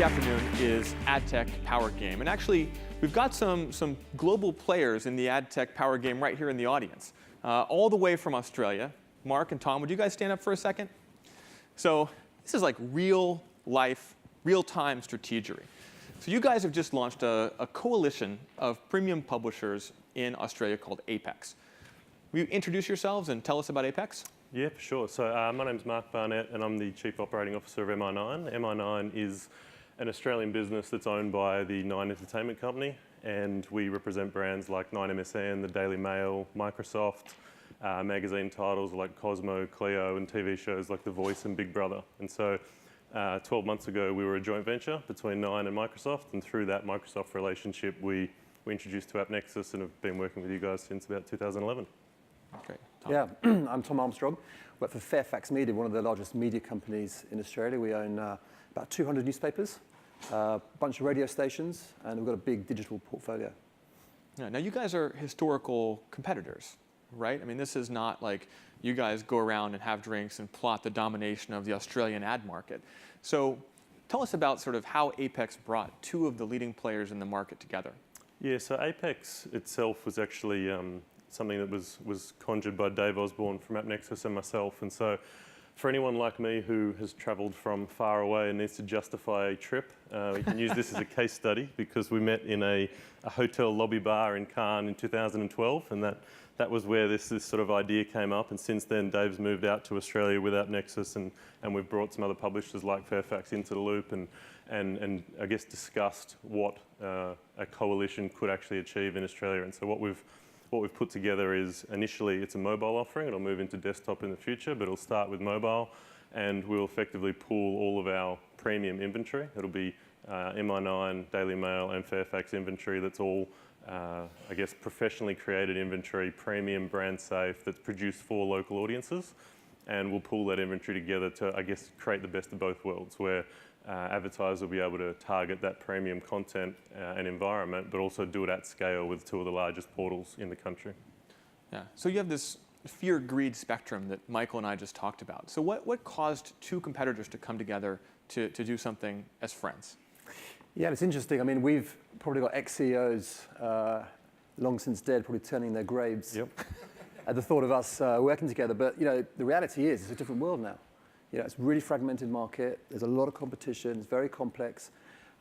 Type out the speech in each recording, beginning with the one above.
afternoon is AdTech Power Game. And actually, we've got some global players in the AdTech Power Game right here in the audience, all the way from Australia. Mark and Tom, would you guys stand up for a second? So this is like real life, real-time strategery. So you guys have just launched a coalition of premium publishers in Australia called Apex. Will you introduce yourselves and tell us about Apex? Yeah, for sure. So my name's Marc Barnett, and I'm the Chief Operating Officer of MI9. MI9 is an Australian business that's owned by the Nine Entertainment Company, and we represent brands like 9MSN, the Daily Mail, Microsoft, magazine titles like Cosmo, Clio, and TV shows like The Voice and Big Brother. And so 12 months ago, we were a joint venture between Nine and Microsoft, and through that Microsoft relationship, we introduced to AppNexus and have been working with you guys since about 2011. Okay. Yeah, I'm Tom Armstrong. Work for Fairfax Media, one of the largest media companies in Australia. We own about 200 newspapers, a bunch of radio stations, and we've got a big digital portfolio. Yeah, now you guys are historical competitors, right? I mean, this is not like you guys go around and have drinks and plot the domination of the Australian ad market. So tell us about sort of how Apex brought two of the leading players in the market together. Yeah, so Apex itself was actually something that was conjured by Dave Osborne from AppNexus and myself. And so for anyone like me who has travelled from far away and needs to justify a trip, we can use this as a case study because we met in a hotel lobby bar in Cairns in 2012, and that was where this sort of idea came up. And since then, Dave's moved out to Australia with AppNexus, and we've brought some other publishers like Fairfax into the loop and I guess discussed what a coalition could actually achieve in Australia. And so what we've put together is initially it's a mobile offering. It'll move into desktop in the future, but it'll start with mobile, and we'll effectively pool all of our premium inventory. It'll be MI9, Daily Mail, and Fairfax inventory. That's all, I guess, professionally created inventory, premium, brand safe, that's produced for local audiences, and we'll pool that inventory together to, I guess, create the best of both worlds, where advertisers will be able to target that premium content and environment, but also do it at scale with two of the largest portals in the country. Yeah. So you have this fear-greed spectrum that Michael and I just talked about. So what caused two competitors to come together to do something as friends? Yeah, it's interesting. I mean, we've probably got ex-CEOs long since dead, probably turning their graves at the thought of us working together. But the reality is it's a different world now. It's a really fragmented market. There's a lot of competition. It's very complex.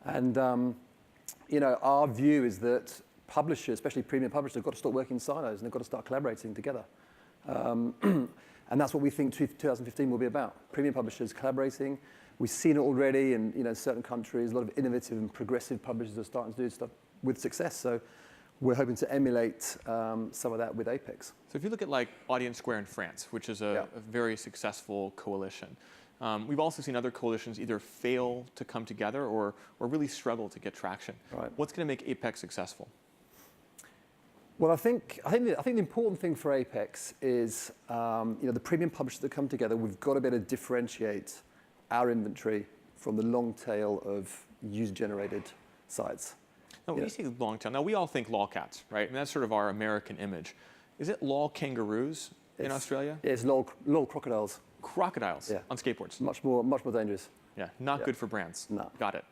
And, our view is that publishers, especially premium publishers, have got to stop working in silos and they've got to start collaborating together. And that's what we think 2015 will be about. Premium publishers collaborating. We've seen it already in certain countries. A lot of innovative and progressive publishers are starting to do stuff with success. So we're hoping to emulate some of that with Apex. So if you look at like Audience Square in France, which is a very successful coalition, we've also seen other coalitions either fail to come together or really struggle to get traction. Right. What's going to make Apex successful? Well, I think the important thing for Apex is the premium publishers that come together. We've got to be able to differentiate our inventory from the long tail of user-generated sites. Now, when you say long tail, now we all think lolcats, right? And that's sort of our American image. Is it lol kangaroos in Australia? Yeah, it's lol crocodiles. Crocodiles on skateboards. Much more dangerous. Yeah, not good for brands. No. Got it.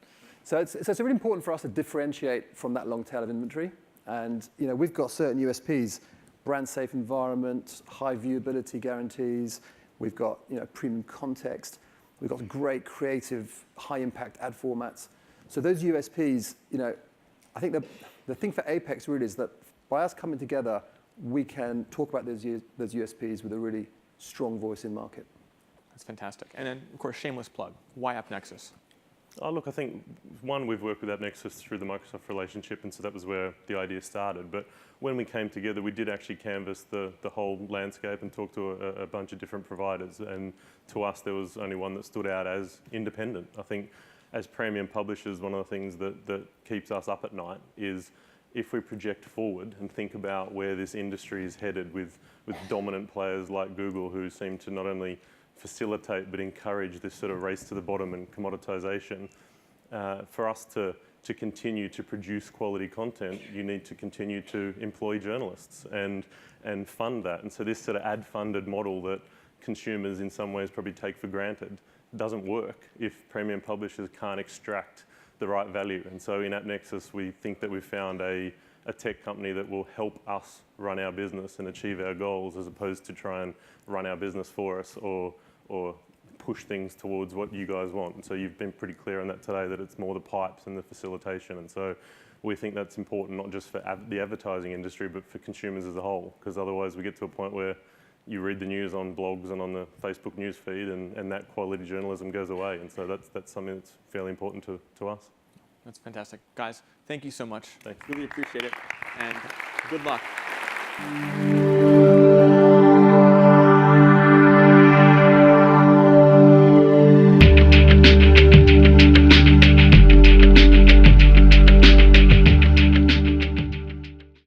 So it's really important for us to differentiate from that long tail of inventory. And we've got certain USPs, brand safe environment, high viewability guarantees. We've got premium context. We've got great creative, high impact ad formats. So those USPs, I think the thing for Apex really is that by us coming together, we can talk about those USPs with a really strong voice in market. That's fantastic. And then, of course, shameless plug. Why AppNexus? Oh, look, I think, one, we've worked with AppNexus through the Microsoft relationship, and so that was where the idea started. But when we came together, we did actually canvass the whole landscape and talk to a bunch of different providers. And to us, there was only one that stood out as independent. I think as premium publishers, one of the things that keeps us up at night is if we project forward and think about where this industry is headed with dominant players like Google, who seem to not only facilitate but encourage this sort of race to the bottom and commoditization, for us to continue to produce quality content, you need to continue to employ journalists and fund that. And so this sort of ad-funded model that consumers in some ways probably take for granted doesn't work if premium publishers can't extract the right value. And so in AppNexus, we think that we've found a tech company that will help us run our business and achieve our goals, as opposed to try and run our business for us or push things towards what you guys want. And so you've been pretty clear on that today, that it's more the pipes and the facilitation. And so we think that's important, not just for the advertising industry, but for consumers as a whole, because otherwise we get to a point where you read the news on blogs and on the Facebook news feed, and that quality journalism goes away. And so that's something that's fairly important to us. That's fantastic. Guys, thank you so much. Thanks. Really appreciate it, and good luck.